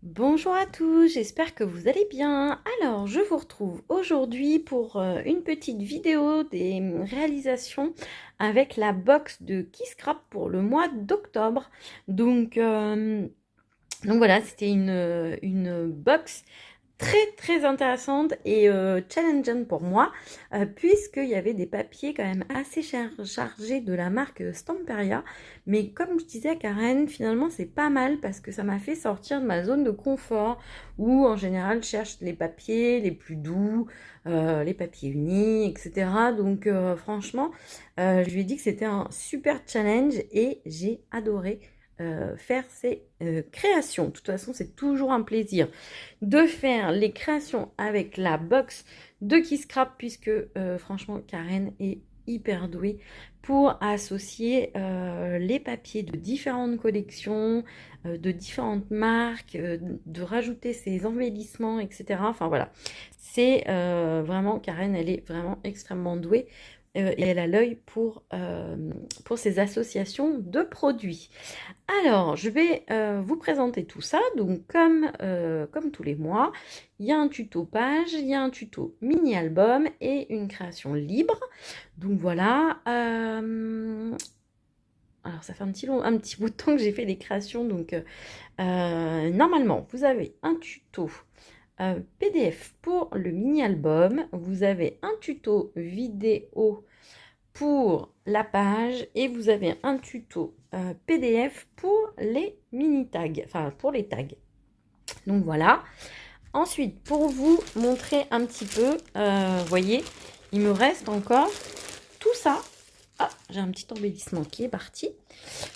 Bonjour à tous, j'espère que vous allez bien. Alors, je vous retrouve aujourd'hui pour une petite vidéo des réalisations avec la box de Kisscrap pour le mois d'octobre. Donc voilà, c'était une box très intéressante et challengeante pour moi, puisqu'il y avait des papiers quand même assez chargés de la marque Stamperia. Mais comme je disais à Karen, finalement c'est pas mal parce que ça m'a fait sortir de ma zone de confort où en général je cherche les papiers les plus doux, les papiers unis, etc. Donc franchement, je lui ai dit que c'était un super challenge et j'ai adoré faire ces créations. De toute façon, c'est toujours un plaisir de faire les créations avec la box de Kisscrap puisque franchement, Karen est hyper douée pour associer les papiers de différentes collections, de différentes marques, de rajouter ses embellissements, etc. Enfin voilà, c'est vraiment, Karen, elle est vraiment extrêmement douée et elle a l'œil pour ces associations de produits. Alors, je vais vous présenter tout ça. Donc, comme tous les mois, il y a un tuto page, il y a un tuto mini-album et une création libre. Donc voilà. Alors, ça fait un petit bout de temps que j'ai fait les créations. Donc, normalement, vous avez un tuto PDF pour le mini-album. Vous avez un tuto vidéo pour la page et vous avez un tuto PDF pour les mini tags, enfin pour les tags. Donc voilà. Ensuite, pour vous montrer un petit peu, voyez, il me reste encore tout ça. Ah, j'ai un petit embellissement qui est parti.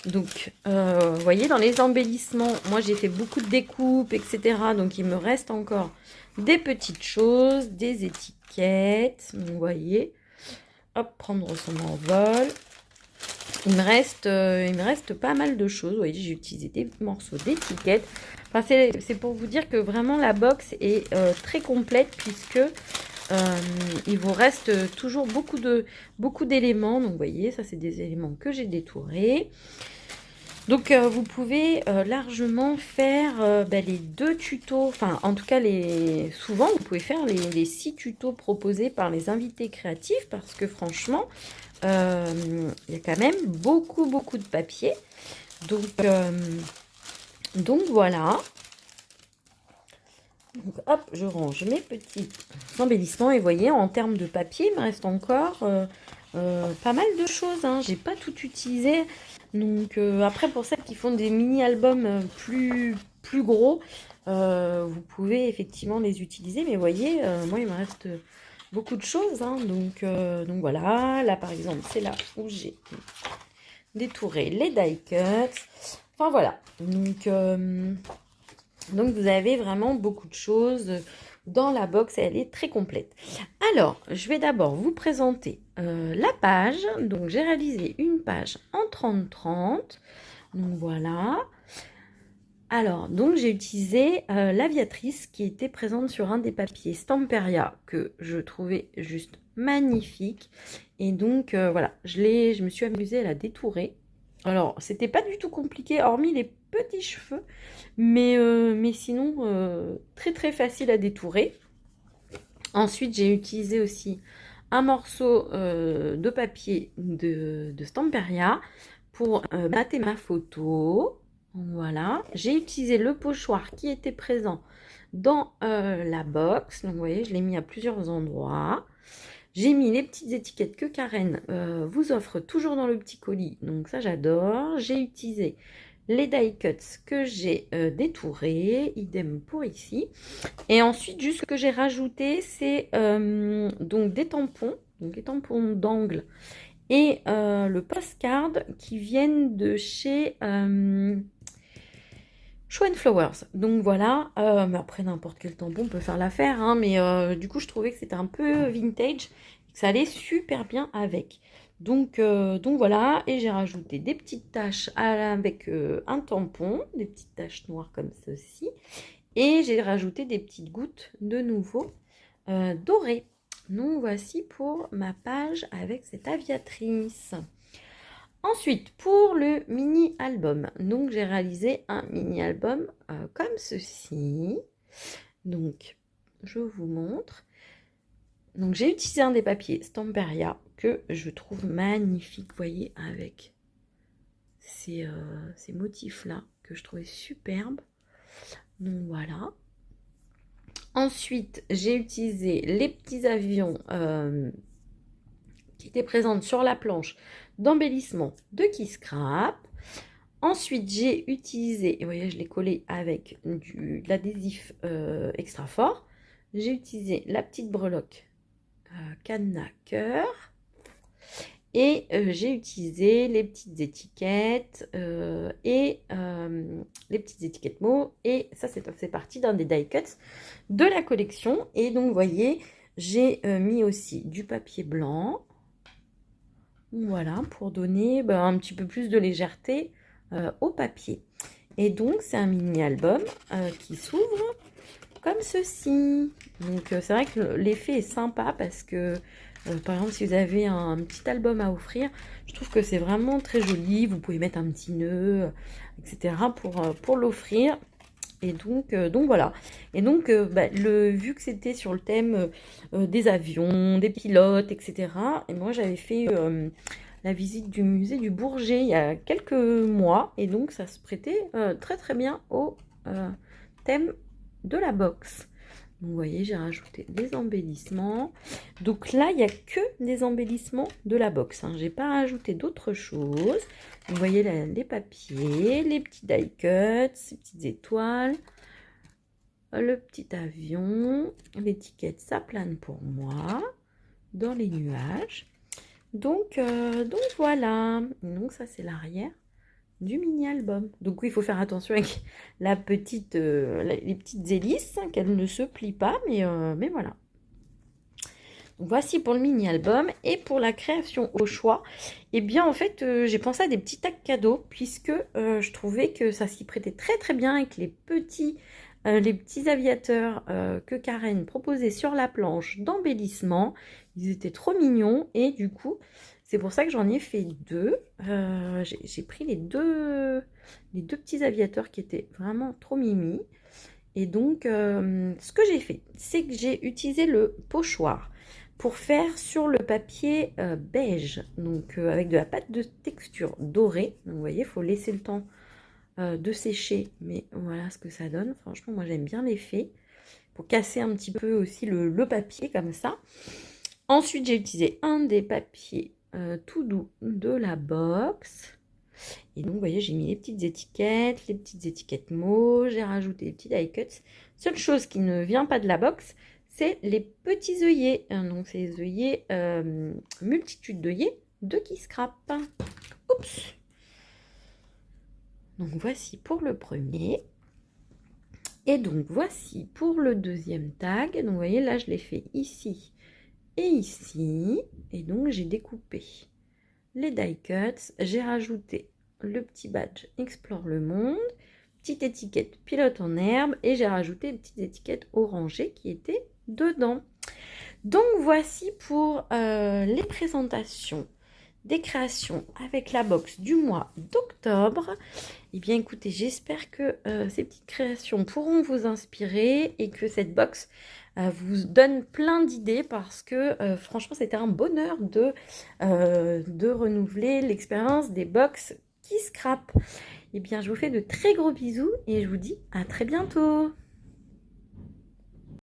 Donc, vous voyez, dans les embellissements, moi j'ai fait beaucoup de découpes, etc. Donc, il me reste encore des petites choses, des étiquettes. Donc, vous voyez, hop, prendre son envol. Il me reste pas mal de choses. Vous voyez, j'ai utilisé des morceaux d'étiquettes. Enfin, c'est pour vous dire que vraiment la box est très complète puisque il vous reste toujours beaucoup d'éléments. Donc, vous voyez, ça, c'est des éléments que j'ai détourés. Donc, vous pouvez largement faire les 2 tutos. Enfin, en tout cas, souvent, vous pouvez faire les 6 tutos proposés par les invités créatifs parce que franchement, il y a quand même beaucoup de papier. Donc voilà. Donc, hop, je range mes petits embellissements. Et vous voyez, en termes de papier, il me reste encore pas mal de choses. Hein. J'ai pas tout utilisé. Donc après, pour celles qui font des mini-albums plus gros, vous pouvez effectivement les utiliser. Mais vous voyez, moi, il me reste beaucoup de choses. Hein. Donc voilà. Là, par exemple, c'est là où j'ai détouré les die cuts. Enfin voilà. Donc vous avez vraiment beaucoup de choses dans la box et elle est très complète. Alors, je vais d'abord vous présenter la page. Donc j'ai réalisé une page en 30-30. Donc voilà. Alors, donc j'ai utilisé l'aviatrice qui était présente sur un des papiers Stamperia que je trouvais juste magnifique. Et donc voilà, je me suis amusée à la détourer. Alors, c'était pas du tout compliqué, hormis les petits cheveux, mais sinon, très facile à détourer. Ensuite, j'ai utilisé aussi un morceau de papier de Stamperia pour mater ma photo. Voilà. J'ai utilisé le pochoir qui était présent dans la box. Donc, vous voyez, je l'ai mis à plusieurs endroits. J'ai mis les petites étiquettes que Karen vous offre toujours dans le petit colis. Donc, ça, j'adore. J'ai utilisé les die cuts que j'ai détourés. Idem pour ici. Et ensuite, juste ce que j'ai rajouté, c'est donc des tampons. Donc, les tampons d'angle et le postcard qui viennent de chez Show and Flowers. Donc voilà, mais après n'importe quel tampon peut faire l'affaire, hein, mais du coup je trouvais que c'était un peu vintage et que ça allait super bien avec. Donc voilà, et j'ai rajouté des petites taches avec un tampon, des petites taches noires comme ceci, et j'ai rajouté des petites gouttes de nouveau dorées. Donc voici pour ma page avec cette aviatrice. Ensuite, pour le mini-album, donc j'ai réalisé un mini-album comme ceci. Donc, je vous montre. Donc, j'ai utilisé un des papiers Stamperia que je trouve magnifique, vous voyez, avec ces motifs-là que je trouvais superbes. Donc, voilà. Ensuite, j'ai utilisé les petits avions qui étaient présents sur la planche d'embellissement de Qui Scrap. Ensuite, j'ai utilisé, et vous voyez, je l'ai collé avec de l'adhésif extra fort. J'ai utilisé la petite breloque cadenas cœur. Et j'ai utilisé les petites étiquettes et les petites étiquettes mots. Et ça, c'est parti d'un des die cuts de la collection. Et donc, vous voyez, j'ai mis aussi du papier blanc. Voilà, pour donner un petit peu plus de légèreté au papier. Et donc, c'est un mini-album qui s'ouvre comme ceci. Donc, c'est vrai que l'effet est sympa parce que, par exemple, si vous avez un petit album à offrir, je trouve que c'est vraiment très joli. Vous pouvez mettre un petit nœud, etc. pour l'offrir. Et donc voilà. Et donc, vu que c'était sur le thème des avions, des pilotes, etc. Et moi, j'avais fait la visite du musée du Bourget il y a quelques mois. Et donc, ça se prêtait très très bien au thème de la box. Donc, vous voyez, j'ai rajouté des embellissements. Donc là, il n'y a que des embellissements de la box. Hein. Je n'ai pas rajouté d'autres choses. Vous voyez les papiers, les petits die cuts, ces petites étoiles, le petit avion, l'étiquette ça plane pour moi, dans les nuages. Donc voilà. Donc ça, c'est l'arrière du mini-album. Donc oui, il faut faire attention avec la petite, les petites hélices, hein, qu'elles ne se plient pas, mais voilà. Donc voici pour le mini-album. Et pour la création au choix, eh bien en fait, j'ai pensé à des petits tacs cadeaux, puisque je trouvais que ça s'y prêtait très très bien avec les petits aviateurs que Karen proposait sur la planche d'embellissement. Ils étaient trop mignons et du coup, c'est pour ça que j'en ai fait deux. J'ai pris les deux petits aviateurs qui étaient vraiment trop mimi. Et donc, ce que j'ai fait, c'est que j'ai utilisé le pochoir pour faire sur le papier beige, donc avec de la pâte de texture dorée. Donc, vous voyez, il faut laisser le temps de sécher, mais voilà ce que ça donne. Franchement, moi j'aime bien l'effet pour casser un petit peu aussi le papier comme ça. Ensuite, j'ai utilisé un des papiers tout doux de la box. Et donc, vous voyez, j'ai mis les petites étiquettes mots, j'ai rajouté les petits die cuts. Seule chose qui ne vient pas de la box, c'est les petits œillets. Donc, c'est les œillets, multitude d'œillets de Qui Scrap. Oups! Donc, voici pour le premier. Et donc, voici pour le deuxième tag. Donc, vous voyez, là, je l'ai fait ici et ici. Et donc, j'ai découpé les die cuts. J'ai rajouté le petit badge Explore le monde, petite étiquette pilote en herbe et j'ai rajouté une petite étiquette orangée qui était dedans. Donc voici pour les présentations des créations avec la box du mois d'octobre. Et bien écoutez, j'espère que ces petites créations pourront vous inspirer et que cette box vous donne plein d'idées parce que franchement c'était un bonheur de renouveler l'expérience des box Qui Scrap. Et bien je vous fais de très gros bisous et je vous dis à très bientôt.